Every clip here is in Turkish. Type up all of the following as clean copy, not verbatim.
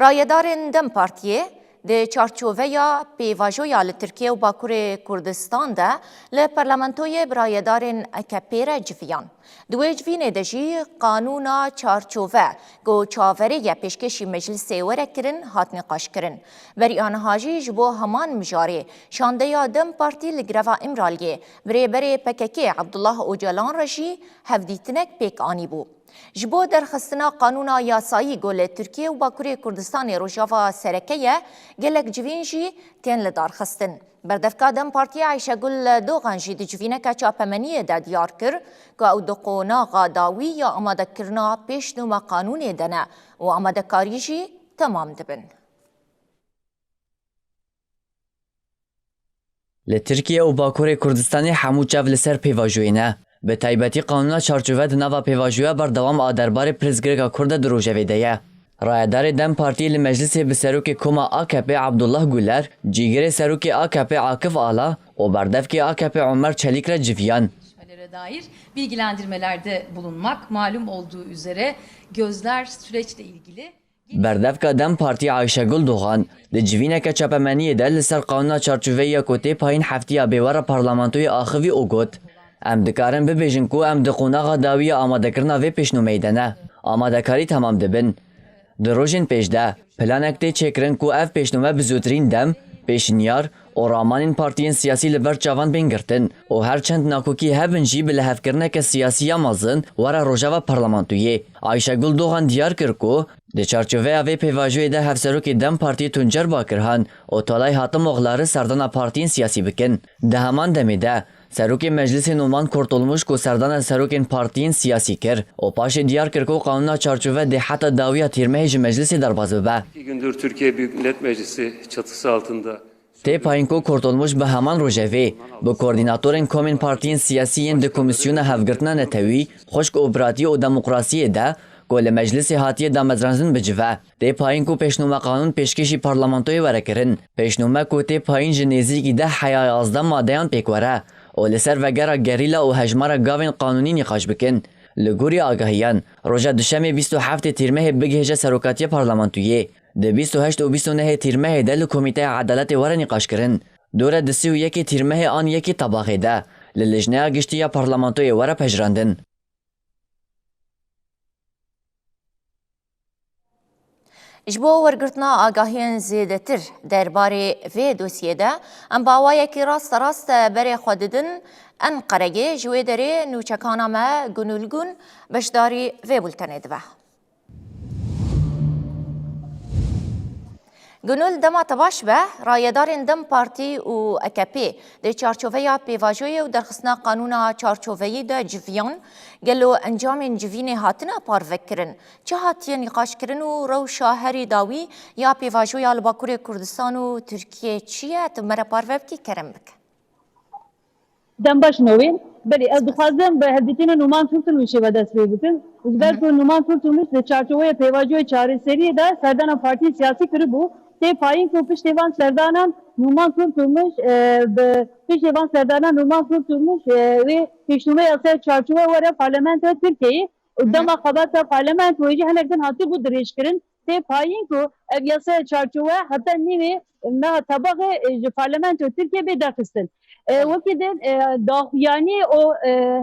رایدارên Dem Partiyê di çarçoveya pêvajoya li Tirkiye û Bakurê Kurdistan de li parlamentoyê bi rayedارên AKP re civiyan. Di wê civînê de jî qanûna çarçove ku çaverêya pêşkêşî meclisê were kirin hatine qaşkirin. Berî aniha jî ji bo heman mijarê şandeya Dem Partî li greva Imraliyê birêberê PKK Abdullah Öcalan re jî hevdîtinek pêk anîbû. Ji bo derxistina qanûna yasayî golê Tirkiye û Bakurê Kurdistanê rojava serekeye gelek civîn jî tên li darxistin. Berdevka Dem Partiya Ayşegul Doğan jî di civîneka çapemeniyê de diyar kir ku ew di qonaxa dawî ya amadekirina pêşnûma qanûnê de ne û amadekarî jî temam dibin. Li Tirkiye û Bakurê Kurdistanê hemû çev li ser pêvajoyê ne. Bi taybetî qanûna çarçove di nava pêvajoya berdewam a derbarê Pirsgirêka Kurd de di rojevê de ye. Rayedarê Dem Partiyê li meclisê bi serokê Koma AKP Abdullah Güler, cîgerê serokê AKP Akif Ala û berdevkê AKP Ömer Çelik re civiyan. Dair bilgilendirmelerde bulunmak, malum olduğu üzere gözler süreçle ilgili. Berdevka Dem Partî Ayşegul Doğan di civîneka çapemeniyê de li ser qanûna çarçoveya ku tê payîn heftiya bêwera parlamentoyê axivî û got. Em dikarin bibêjin ku em di qonaxa dawî ya amadekirina vê pêşnûmeyê de ne. Amadekarî temam dibin. Di rojên pêş de planek tê çêkirin ku ev pêşnûme bi zûtirîn dem, pêşniyar û ramanên partiyên siyasî li ber çavan bên girtin û her çend nakokî hevin jî bi lihevkirineke siyasî ya mezin were rojava parlamentoyê. Ayşegul Doğan diyar kir ku di çarçoveya vê pêvajoyê de hevserokê Dem Partiyê Tuncer Bakirhan û Talay Hatim oğulları serdana partiyên siyasî bikin. Di heman demê de Serokê Meclisê Numan Kurtulmuş ku serdana serokên partiyên siyasî kir û paşê diyar kir ku qanûna çarçove de heta dawiya tîrmehê ji meclisê derbas bibe. 2 gündür Türkiye Büyük Millet Meclisi çatısı altında Tê payîn ku Kurtulmuş bi heman rojevê bi koordînatorên komên partiyên siyasî di Komîsyona Hevgirtina Netewî, Xweşk û Biratî û Demokrasiyê de ku li meclisê hatiye damezranîn bicive. Tê payîn ku pêşnûma qanûn pêşkêşî parlamentoyê were kirin. Pêşnûme ku tê payîn ji nêzîkî de heya 11 madeyan pêk were û li ser vegera gerîla û hejmara gavên qanûnî nîqaş bikin. Li gorî agahiyan, roja duşemê 27 tîrmehê bigihêje serokatiya parlamentoyê. Di 28 û 29 tîrmehê de li Komîteya Edaletê were nîqaş kirin. Dore di 31 tîrmehê an yekê tabaxê de li lijneya giştî ya parlamentoyê were pejirandin. Ji bo wergirtina agahiyên zêdetir derbarê vê dosyê de em bawayekî rast berê xwe didin Enqeregê ji wê derê nûçekana me Gunulgun beşdarî vê bultenê dibe. Gunul dema te baş be, rayedarên Dem Partî û AKP di çarçoveya pêvajoyê û derxistina qanûna çarçoveyî de civiyan gelo encamên civînê hatine parvekirin. Çi hatiye nîqaşkirin û rewşa herî dawî ya pêvajoya li Bakurê Kurdistan û Tirkiye çi ye? Tu me re parve bikî kerem bike. Dem baş novên, belê ez dixwazim bi hevdîtîna Numan Kurtulmuş şêve dest pê bikim. Ber ku Numan Kurtulmuş di çarçoveya pêvajoya çareseriyê de serdana partiyê siyasî kiribû. Tê payîn ku piştî van serdanan Numan Kurtulmuş bi piştî van serdanan Numan Kurtulmuş wê pêşnûme yasaya çarçove were parlamentoya Tirkiyeyê û dema xebata parlamentoyê jî hinek din hatî bû dirêjkirin. Tê payîn ku ev yasaya çarçove heta nîvê meha tabaxê ji parlamentoya Tirkiye bê derxistin. Wekî din daxuyanî û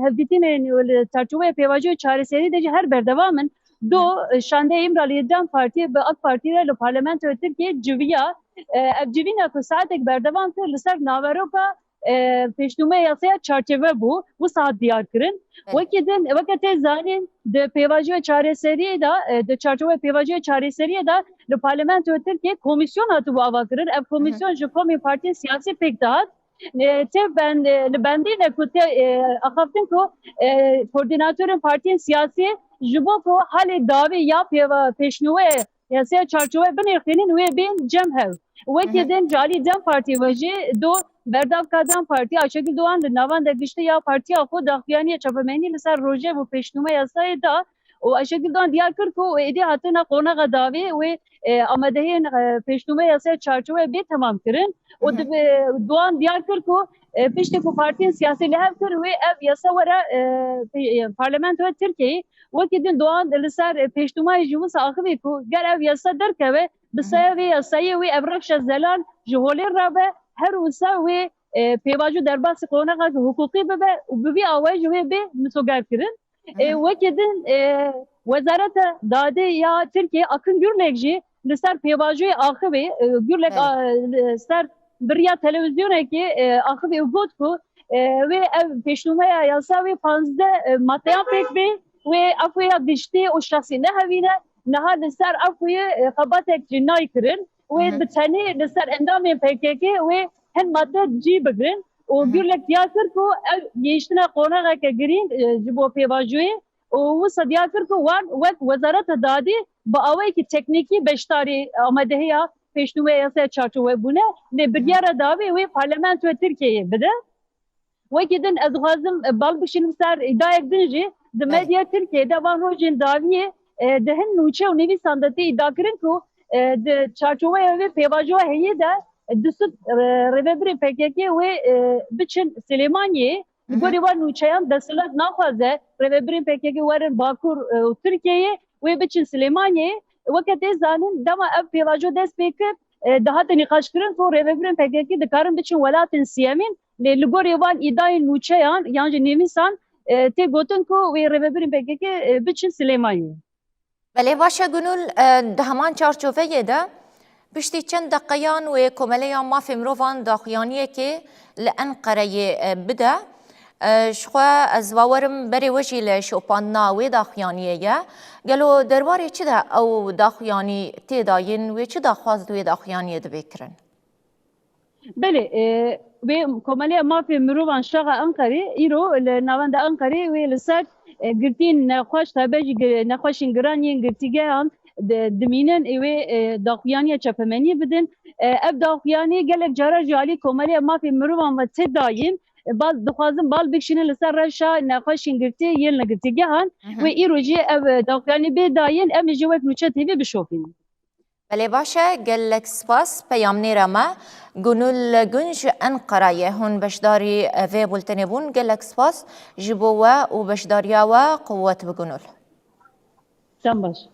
hevdîtînên çarçoveya pêvajoya çareserî de jî her berdevamin. Do şandeyê Imraliyê Dem Partî bi AK Partî re li parlamentoya Tirkiye civiya ev civîna ku saetek berdevam kir li ser naveroka pêşnûmeya yasaya çarçove bû bu saet diyar kirin. Wekî din weke tê zanîn di pêvajoya çareseriyê de di çarçoveya pêvajoya çareseriyê de li parlamentoya Tirkiye komisyon hatibû ava kirin. Ev komisyon ji komên partiyên siyasî pêk dihat. Te ben li bendîne ku te axaftin ku koordînatorên partiyên siyasî ji bo ku halê dawî ya pêşnûwe yasaya çarçove binêxînin wê bên cem hev. Wekî din ji alî Dem Partî ve jî do berdavka Dem Partî Ayşegul Doğan li navan de giştî ya partiya xwe daxuyaniya çapemenî li ser rojev û pêşnûme yasayê da û Ayşegul Doğan diyar kir ku êdî hatina qonaxa dawî wê amadehiyên pêşnûme yasaya çarçove bê temam kirin. û Doğan diyar kir ku piştî ku partiyên siyasî li hev kir wê ev yasa were parlamentoya Tirkiyeyê. Wekî din Doğan li ser pêşnûmayê ji wisa axivî ku ger ev yasa derkeve بسایه وی سایه وی ابرش زلان جهولی رابه هر وسا وی پیواجو در باس قوناغا حقوقی ببه و ببی آواج وی به مسوگر کرن وکدن وزارت داده یا ترکیه اکن گرلک جی لسر پیواجوی آخوی گرلک سر بریا تلویزیون که آخوی بود کو و پیشنهاد یاسا و 15 ماتیان پک بی و افوی دشتی و شخصی نه هوینه نه لسر افوی خباتک جنای کرن و بتنی لسر اندام پککی و هن ماده جی بگرن و گرلک دیاتر کو یشتنا قوناغا که گرین جبو پیواجوی و صدیاتر کو وقت وزارت دادی با اوی که تکنیکی بشتاری آمده یا پیشنهاد یاسا چارچوبه بونه نه بریار داوی و پارلمان تو ترکیه بده وكذا أزغازم بالبشين مسار إداية دنجي دمديا تركيا دوان روجين داوية دهن نوچه و نوی ساندتی إدا کرن کو ده چارچوه و پیواجوه هیه ده دست روبری پکیکی و بچن سلیمانیه گوری وار نوچهان دستلات ناخوازه روبری پکیکی وارن باکور ترکیه و بچن سلیمانیه وقت زانن دما اف پیواجو دست بکر دهات نقاش کرن کو روبری پکیکی دکارن بچن ولاتن سیامین لگوری وان ایدای نوچهان یعنی نویسان تی گوتن کو و روبری پکیکی بچن سلیمانیه بله باشه گنول ده همان چارچوبه ده پشتی چند دقیقان و کمالیان ما فیمروان داخیانیه که لأنقره بده شخوا از واورم بری وجی لشوپاننا و داخیانیه گلو درواری چی ده او داخیانی تی داین و چی داخواست و داخیانیه ده بکرن؟ بله و کمالی ما فیمروان شاق انقره ایرو لنوان ده انقره و لسر گرتین نخواش تابجی نخواشین گرانین گرتیگه هم دمینن ایوه داخویانی چپمنی بدن اب داخویانی گلک جارا جالی کمالی ما فی مروان و تی دایم باز دخوازم بال بکشینه لسر رشا نخواشین گرتی یل نگرتیگه هم و ایرو جی اب داخویانی بی داین ام جوک نوچه تیوی بشوفین بله باشه گلک سپاس پیامنی رما گنول گنج انقره هون بشداری و بولتنی بون گلک سپاس جبوه و بشداریا و قوت بگنول سن باش